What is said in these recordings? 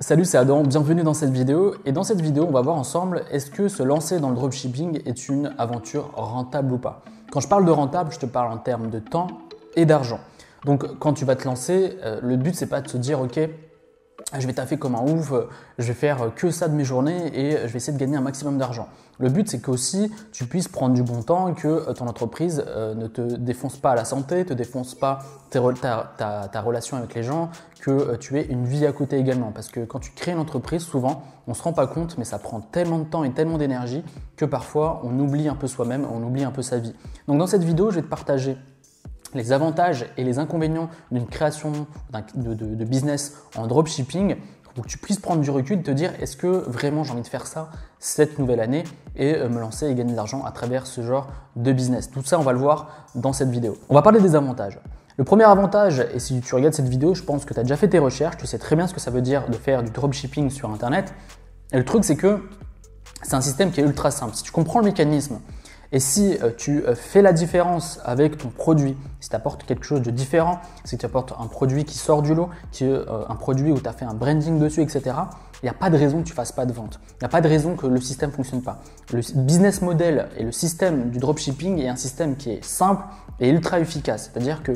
Salut, c'est Adam, bienvenue dans cette vidéo. Et dans cette vidéo, on va voir ensemble, est-ce que se lancer dans le dropshipping est une aventure rentable ou pas? Quand je parle de rentable, je te parle en termes de temps et d'argent. Donc quand tu vas te lancer, le but c'est pas de se dire ok, je vais taffer comme un ouf, je vais faire que ça de mes journées et je vais essayer de gagner un maximum d'argent. Le but, c'est qu'aussi tu puisses prendre du bon temps, que ton entreprise ne te défonce pas à la santé, te défonce pas ta relation avec les gens, que tu aies une vie à côté également. Parce que quand tu crées une entreprise, souvent, on ne se rend pas compte, mais ça prend tellement de temps et tellement d'énergie que parfois, on oublie un peu soi-même, on oublie un peu sa vie. Donc dans cette vidéo, je vais te partager les avantages et les inconvénients d'une création de business en dropshipping pour que tu puisses prendre du recul et te dire est-ce que vraiment j'ai envie de faire ça cette nouvelle année et me lancer et gagner de l'argent à travers ce genre de business. Tout ça, on va le voir dans cette vidéo. On va parler des avantages. Le premier avantage, et si tu regardes cette vidéo, je pense que tu as déjà fait tes recherches, tu sais très bien ce que ça veut dire de faire du dropshipping sur Internet. Et le truc, c'est que c'est un système qui est ultra simple. Si tu comprends le mécanisme, et si tu fais la différence avec ton produit, si tu apportes quelque chose de différent, si tu apportes un produit qui sort du lot, un produit où tu as fait un branding dessus, etc., il n'y a pas de raison que tu ne fasses pas de vente. Il n'y a pas de raison que le système ne fonctionne pas. Le business model et le système du dropshipping est un système qui est simple et ultra efficace. C'est-à-dire que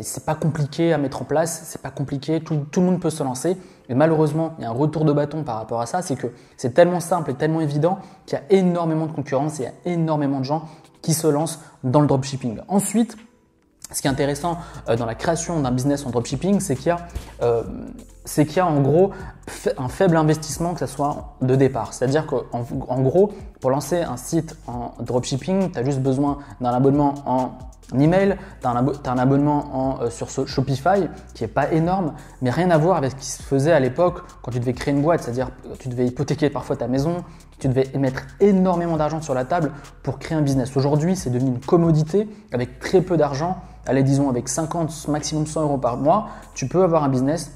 c'est pas compliqué à mettre en place, c'est pas compliqué, tout le monde peut se lancer. Et malheureusement, il y a un retour de bâton par rapport à ça, c'est que c'est tellement simple et tellement évident qu'il y a énormément de concurrence et il y a énormément de gens qui se lancent dans le dropshipping. Ensuite, ce qui est intéressant dans la création d'un business en dropshipping, c'est qu'il y a en gros un faible investissement, que ce soit de départ. C'est-à-dire qu'en gros, pour lancer un site en dropshipping, tu as juste besoin d'un abonnement en email, tu as un abonnement sur Shopify qui n'est pas énorme, mais rien à voir avec ce qui se faisait à l'époque quand tu devais créer une boîte. C'est-à-dire que tu devais hypothéquer parfois ta maison, tu devais mettre énormément d'argent sur la table pour créer un business. Aujourd'hui, c'est devenu une commodité avec très peu d'argent. Allez, disons avec 50, maximum 100 euros par mois, tu peux avoir un business,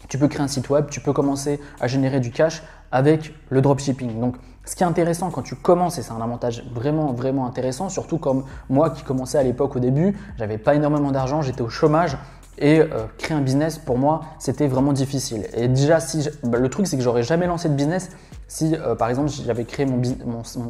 tu peux créer un site web, tu peux commencer à générer du cash avec le dropshipping. Donc, ce qui est intéressant quand tu commences, et c'est un avantage vraiment, vraiment intéressant, surtout comme moi qui commençais à l'époque au début, j'avais pas énormément d'argent, j'étais au chômage et créer un business pour moi, c'était vraiment difficile. Et déjà, le truc, c'est que j'aurais jamais lancé de business si, par exemple, j'avais créé mon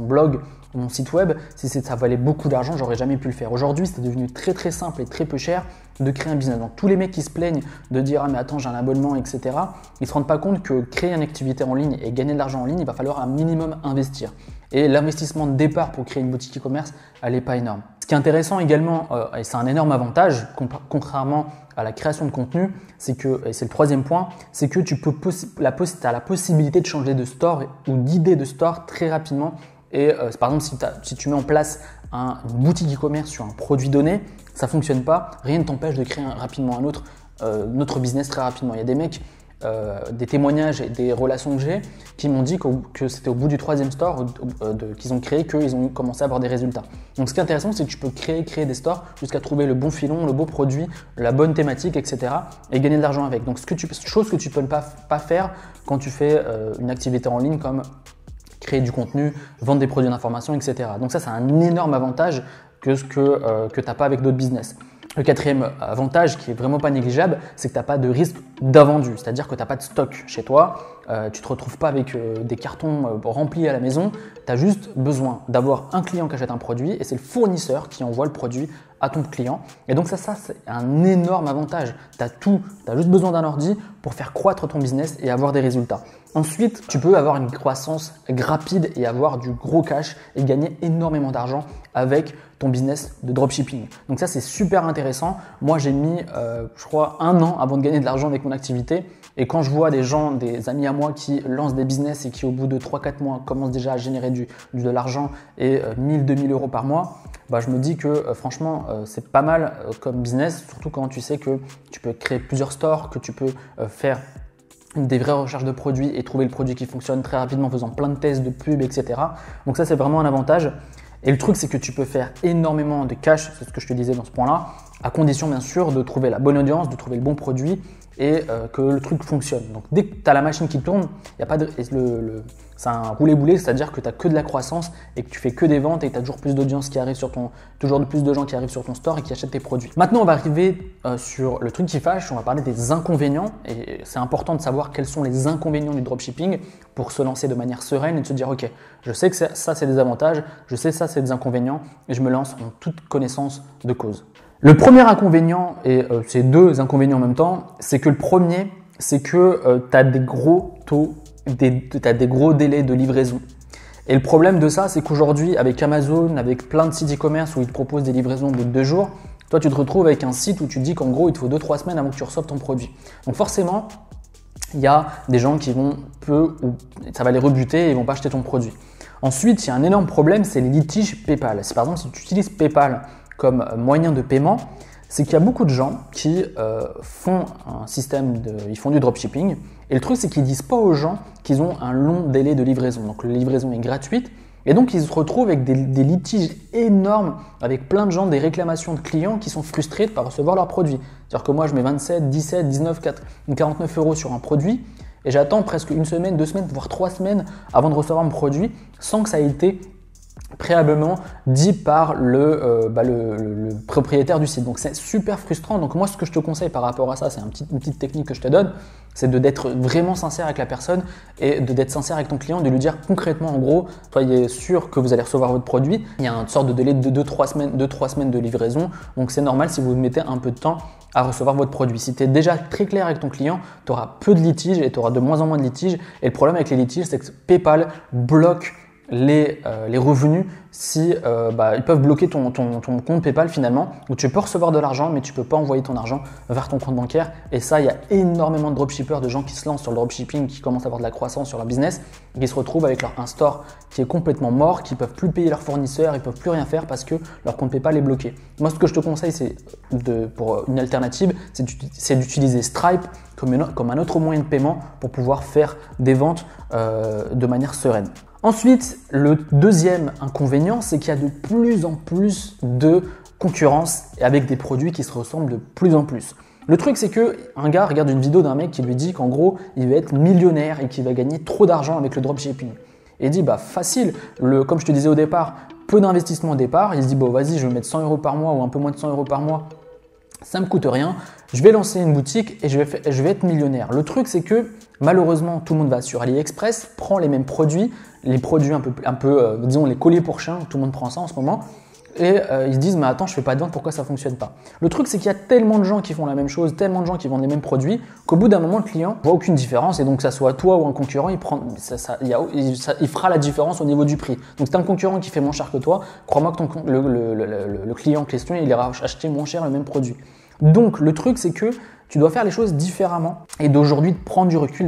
blog, mon site web, si ça valait beaucoup d'argent, j'aurais jamais pu le faire. Aujourd'hui, c'est devenu très très simple et très peu cher de créer un business. Donc tous les mecs qui se plaignent de dire ah mais attends j'ai un abonnement, etc., ils se rendent pas compte que créer une activité en ligne et gagner de l'argent en ligne, il va falloir un minimum investir. Et l'investissement de départ pour créer une boutique e-commerce, elle n'est pas énorme. Ce qui est intéressant également, et c'est un énorme avantage, contrairement à la création de contenu, c'est que, et c'est le troisième point, c'est que tu as la possibilité de changer de store ou d'idée de store très rapidement. Et par exemple, si tu mets en place une boutique e-commerce sur un produit donné, ça ne fonctionne pas, rien ne t'empêche de créer rapidement un autre business très rapidement. Il y a des mecs, des témoignages et des relations que j'ai qui m'ont dit que c'était au bout du troisième store qu'ils ont créé qu'ils ont commencé à avoir des résultats. Donc ce qui est intéressant, c'est que tu peux créer des stores jusqu'à trouver le bon filon, le beau produit, la bonne thématique, etc. et gagner de l'argent avec. Donc chose que tu ne peux pas faire quand tu fais une activité en ligne comme créer du contenu, vendre des produits d'information, etc. Donc ça, c'est un énorme avantage que tu n'as pas avec d'autres business. Le quatrième avantage qui est vraiment pas négligeable, c'est que tu n'as pas de risque d'invendu, c'est-à-dire que tu n'as pas de stock chez toi, tu te retrouves pas avec des cartons remplis à la maison, tu as juste besoin d'avoir un client qui achète un produit et c'est le fournisseur qui envoie le produit à ton client. Et donc ça c'est un énorme avantage. Tu as juste besoin d'un ordi pour faire croître ton business et avoir des résultats. Ensuite, tu peux avoir une croissance rapide et avoir du gros cash et gagner énormément d'argent avec ton business de dropshipping. Donc ça, c'est super intéressant. Moi, j'ai mis, je crois, 1 an avant de gagner de l'argent avec mon activité. Et quand je vois des amis à moi qui lancent des business et qui, au bout de 3-4 mois, commencent déjà à générer de l'argent et 1000-2000 euros par mois, bah, je me dis que franchement, c'est pas mal comme business, surtout quand tu sais que tu peux créer plusieurs stores, que tu peux faire des vraies recherches de produits et trouver le produit qui fonctionne très rapidement en faisant plein de tests de pub, etc. Donc ça, c'est vraiment un avantage. Et le truc, c'est que tu peux faire énormément de cash, c'est ce que je te disais dans ce point-là, à condition bien sûr de trouver la bonne audience, de trouver le bon produit et que le truc fonctionne. Donc dès que tu as la machine qui tourne, il y a pas de, c'est un roulé-boulé, c'est-à-dire que tu n'as que de la croissance et que tu fais que des ventes et que tu as toujours plus d'audience qui arrive sur toujours plus de gens qui arrivent sur ton store et qui achètent tes produits. Maintenant, on va arriver sur le truc qui fâche, on va parler des inconvénients et c'est important de savoir quels sont les inconvénients du dropshipping pour se lancer de manière sereine et de se dire ok, je sais que ça c'est des avantages, je sais que ça c'est des inconvénients et je me lance en toute connaissance de cause. Le premier inconvénient, et c'est deux inconvénients en même temps, c'est que le premier, c'est que tu as des gros taux, tu as des gros délais de livraison. Et le problème de ça, c'est qu'aujourd'hui, avec Amazon, avec plein de sites e-commerce où ils te proposent des livraisons de 2 jours, toi tu te retrouves avec un site où tu te dis qu'en gros, il te faut 2-3 semaines avant que tu reçoives ton produit. Donc forcément, il y a des gens qui vont ça va les rebuter et ils vont pas acheter ton produit. Ensuite, il y a un énorme problème, c'est les litiges PayPal. C'est par exemple, si tu utilises PayPal comme moyen de paiement, c'est qu'il y a beaucoup de gens qui font un système ils font du dropshipping et le truc c'est qu'ils disent pas aux gens qu'ils ont un long délai de livraison. Donc la livraison est gratuite et donc ils se retrouvent avec des litiges énormes avec plein de gens, des réclamations de clients qui sont frustrés de ne pas recevoir leurs produits. C'est-à-dire que moi je mets 27, 17, 19, 49 € sur un produit et j'attends presque une semaine, 2 semaines, voire 3 semaines avant de recevoir mon produit sans que ça ait été préalablement dit par le propriétaire du site. Donc c'est super frustrant. Donc moi ce que je te conseille par rapport à ça, c'est une petite technique que je te donne, c'est d'être vraiment sincère avec la personne et d'être sincère avec ton client, de lui dire concrètement en gros, soyez sûr que vous allez recevoir votre produit. Il y a une sorte de délai de 2-3 semaines de livraison. Donc c'est normal si vous mettez un peu de temps à recevoir votre produit. Si tu es déjà très clair avec ton client, tu auras peu de litiges et tu auras de moins en moins de litiges. Et le problème avec les litiges, c'est que PayPal bloque les revenus si ils peuvent bloquer ton compte PayPal finalement, où tu peux recevoir de l'argent mais tu peux pas envoyer ton argent vers ton compte bancaire. Et ça, il y a énormément de dropshippers, de gens qui se lancent sur le dropshipping, qui commencent à avoir de la croissance sur leur business et qui se retrouvent avec un store qui est complètement mort, qui peuvent plus payer leurs fournisseurs, ils peuvent plus rien faire parce que leur compte PayPal est bloqué. Moi, ce que je te conseille, c'est pour une alternative, c'est d'utiliser Stripe comme un autre moyen de paiement pour pouvoir faire des ventes de manière sereine. Ensuite, le deuxième inconvénient, c'est qu'il y a de plus en plus de concurrence et avec des produits qui se ressemblent de plus en plus. Le truc, c'est qu'un gars regarde une vidéo d'un mec qui lui dit qu'en gros, il va être millionnaire et qu'il va gagner trop d'argent avec le dropshipping. Et il dit, facile, comme je te disais au départ, peu d'investissement au départ. Il se dit, vas-y, je vais mettre 100 € par mois ou un peu moins de 100 € par mois. Ça me coûte rien, je vais lancer une boutique et je vais être millionnaire. Le truc, c'est que malheureusement, tout le monde va sur AliExpress, prend les mêmes produits, les produits disons les colliers pour chiens, tout le monde prend ça en ce moment, et ils se disent mais attends, je fais pas de vente, pourquoi ça fonctionne pas? Le truc, c'est qu'il y a tellement de gens qui font la même chose, tellement de gens qui vendent les mêmes produits, qu'au bout d'un moment, le client voit aucune différence et donc que ça soit toi ou un concurrent, il fera la différence au niveau du prix. Donc c'est un concurrent qui fait moins cher que toi, crois-moi que le client en question, il ira acheter moins cher le même produit. Donc le truc, c'est que tu dois faire les choses différemment et d'aujourd'hui de prendre du recul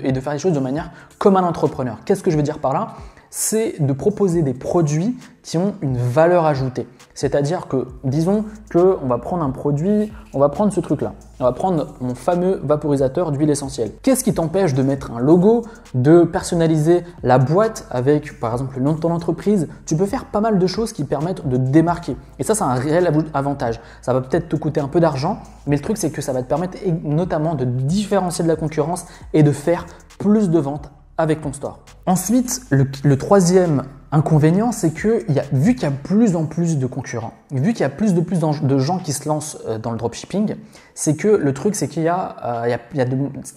et de faire les choses de manière comme un entrepreneur. Qu'est-ce que je veux dire par là? C'est de proposer des produits qui ont une valeur ajoutée. C'est-à-dire que, disons qu'on va prendre un produit, on va prendre ce truc-là. On va prendre mon fameux vaporisateur d'huile essentielle. Qu'est-ce qui t'empêche de mettre un logo, de personnaliser la boîte avec, par exemple, le nom de ton entreprise? Tu peux faire pas mal de choses qui permettent de te démarquer. Et ça, c'est un réel avantage. Ça va peut-être te coûter un peu d'argent, mais le truc, c'est que ça va te permettre notamment de différencier de la concurrence et de faire plus de ventes avec ton store. Ensuite, le troisième inconvénient, c'est que vu qu'il y a plus en plus de concurrents, vu qu'il y a plus de gens qui se lancent dans le dropshipping, c'est que le truc, c'est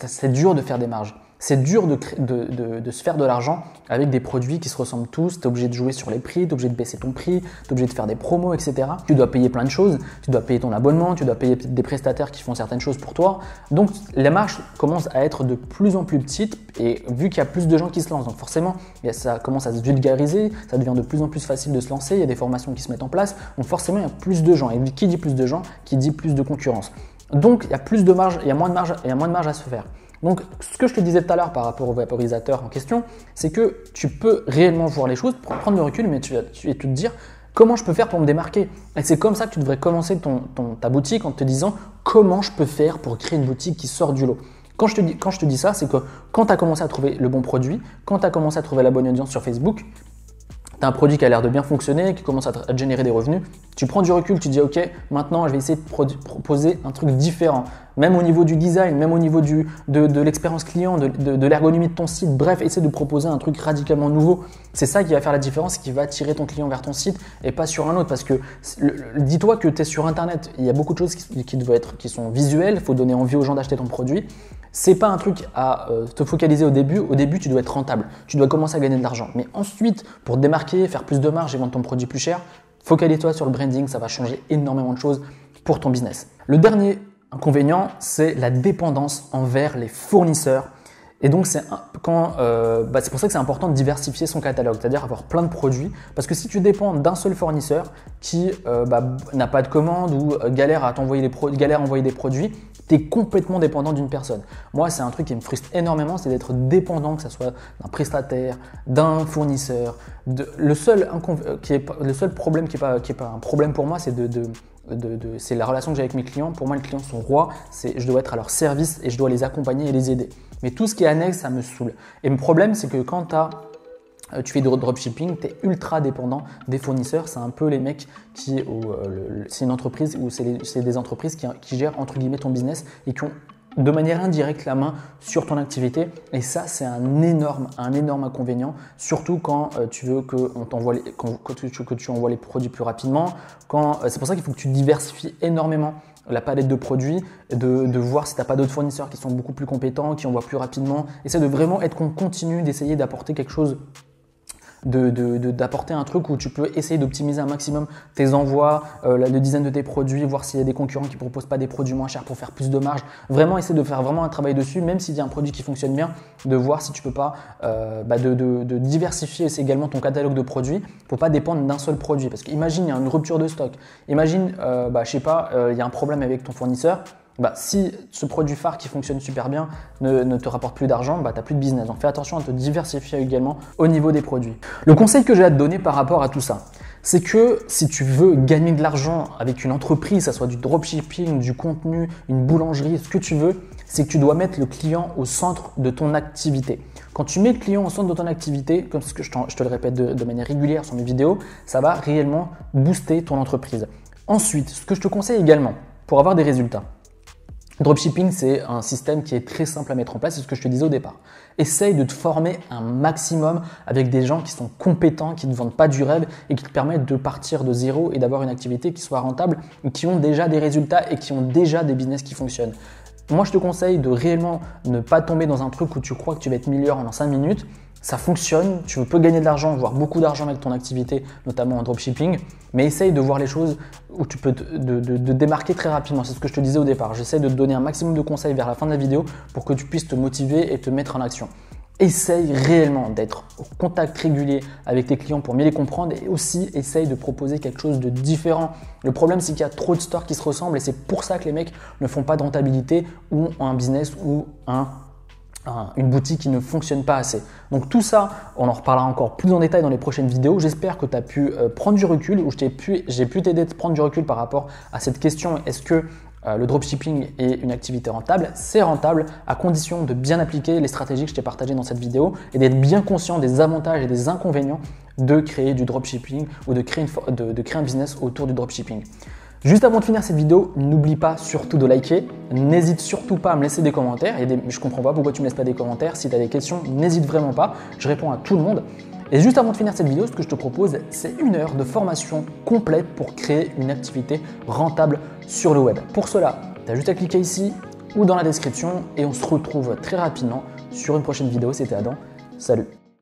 c'est dur de faire des marges. C'est dur de se faire de l'argent avec des produits qui se ressemblent tous. Tu es obligé de jouer sur les prix, tu es obligé de baisser ton prix, tu es obligé de faire des promos, etc. Tu dois payer plein de choses, tu dois payer ton abonnement, tu dois payer des prestataires qui font certaines choses pour toi. Donc les marges commencent à être de plus en plus petites et vu qu'il y a plus de gens qui se lancent, donc forcément ça commence à se vulgariser, ça devient de plus en plus facile de se lancer, il y a des formations qui se mettent en place, donc forcément il y a plus de gens. Et qui dit plus de gens, qui dit plus de concurrence. Donc il y a plus de marge, il y a moins de marge à se faire. Donc, ce que je te disais tout à l'heure par rapport au vaporisateur en question, c'est que tu peux réellement voir les choses, prendre le recul, mais tu vas te dire comment je peux faire pour me démarquer. Et c'est comme ça que tu devrais commencer ta boutique en te disant comment je peux faire pour créer une boutique qui sort du lot. Quand je te dis ça, c'est que quand tu as commencé à trouver le bon produit, quand tu as commencé à trouver la bonne audience sur Facebook, tu as un produit qui a l'air de bien fonctionner, qui commence à te générer des revenus, Tu prends du recul, tu dis ok, maintenant je vais essayer de proposer un truc différent. Même au niveau du design, même au niveau de l'expérience client, de l'ergonomie de ton site. Bref, essaie de proposer un truc radicalement nouveau. C'est ça qui va faire la différence, qui va attirer ton client vers ton site et pas sur un autre. Parce que dis-toi que tu es sur Internet, il y a beaucoup de choses qui sont visuelles, il faut donner envie aux gens d'acheter ton produit. C'est pas un truc à te focaliser au début. Au début, tu dois être rentable. Tu dois commencer à gagner de l'argent. Mais ensuite, pour te démarquer, faire plus de marge et vendre ton produit plus cher, focalise-toi sur le branding, ça va changer énormément de choses pour ton business. Le dernier inconvénient, c'est la dépendance envers les fournisseurs. Et donc, c'est pour ça que c'est important de diversifier son catalogue, c'est-à-dire avoir plein de produits. Parce que si tu dépends d'un seul fournisseur qui n'a pas de commande ou galère à envoyer des produits, tu es complètement dépendant d'une personne. Moi, c'est un truc qui me frustre énormément, c'est d'être dépendant, que ce soit d'un prestataire, d'un fournisseur. Le seul problème qui n'est pas un problème pour moi, c'est c'est la relation que j'ai avec mes clients. Pour moi, les clients sont rois, je dois être à leur service et je dois les accompagner et les aider. Mais tout ce qui est annexe, ça me saoule. Et le problème, c'est que quand tu fais du dropshipping, tu es ultra dépendant des fournisseurs. C'est un peu les mecs c'est une entreprise ou c'est des entreprises qui gèrent entre guillemets ton business et qui ont de manière indirecte la main sur ton activité. Et ça, c'est un énorme inconvénient, surtout quand tu veux que tu envoies les produits plus rapidement. C'est pour ça qu'il faut que tu diversifies énormément la palette de produits, de voir si tu n'as pas d'autres fournisseurs qui sont beaucoup plus compétents, qui envoient plus rapidement. Essaie de vraiment être continu, d'essayer d'apporter quelque chose, d'apporter un truc où tu peux essayer d'optimiser un maximum tes envois, le design de tes produits, voir s'il y a des concurrents qui ne proposent pas des produits moins chers pour faire plus de marge. Vraiment essayer de faire vraiment un travail dessus, même s'il y a un produit qui fonctionne bien, de voir si tu peux pas de diversifier également ton catalogue de produits pour pas dépendre d'un seul produit. Parce qu'imagine il y a une rupture de stock, imagine il y a un problème avec ton fournisseur. Si ce produit phare qui fonctionne super bien ne te rapporte plus d'argent, tu n'as plus de business. Donc fais attention à te diversifier également au niveau des produits. Le conseil que j'ai à te donner par rapport à tout ça, c'est que si tu veux gagner de l'argent avec une entreprise, que ce soit du dropshipping, du contenu, une boulangerie, ce que tu veux, c'est que tu dois mettre le client au centre de ton activité. Quand tu mets le client au centre de ton activité, comme ce que je te le répète de manière régulière sur mes vidéos, ça va réellement booster ton entreprise. Ensuite, ce que je te conseille également pour avoir des résultats, dropshipping, c'est un système qui est très simple à mettre en place, c'est ce que je te disais au départ. Essaye de te former un maximum avec des gens qui sont compétents, qui ne vendent pas du rêve et qui te permettent de partir de zéro et d'avoir une activité qui soit rentable et qui ont déjà des résultats et qui ont déjà des business qui fonctionnent. Moi, je te conseille de réellement ne pas tomber dans un truc où tu crois que tu vas être millionnaire en 5 minutes. Ça fonctionne, tu peux gagner de l'argent, voire beaucoup d'argent avec ton activité, notamment en dropshipping, mais essaye de voir les choses où tu peux te démarquer très rapidement. C'est ce que je te disais au départ. J'essaie de te donner un maximum de conseils vers la fin de la vidéo pour que tu puisses te motiver et te mettre en action. Essaye réellement d'être au contact régulier avec tes clients pour mieux les comprendre et aussi essaye de proposer quelque chose de différent. Le problème, c'est qu'il y a trop de stores qui se ressemblent et c'est pour ça que les mecs ne font pas de rentabilité ou ont un business ou une boutique qui ne fonctionne pas assez. Donc tout ça, on en reparlera encore plus en détail dans les prochaines vidéos. J'espère que tu as pu prendre du recul ou j'ai pu t'aider à prendre du recul par rapport à cette question. Est-ce que le dropshipping est une activité rentable? C'est rentable à condition de bien appliquer les stratégies que je t'ai partagées dans cette vidéo et d'être bien conscient des avantages et des inconvénients de créer du dropshipping ou de créer un business autour du dropshipping. Juste avant de finir cette vidéo, n'oublie pas surtout de liker, n'hésite surtout pas à me laisser des commentaires. Je comprends pas pourquoi tu me laisses pas des commentaires. Si tu as des questions, n'hésite vraiment pas, je réponds à tout le monde. Et juste avant de finir cette vidéo, ce que je te propose, c'est 1 heure de formation complète pour créer une activité rentable sur le web. Pour cela, tu as juste à cliquer ici ou dans la description et on se retrouve très rapidement sur une prochaine vidéo. C'était Adam, salut!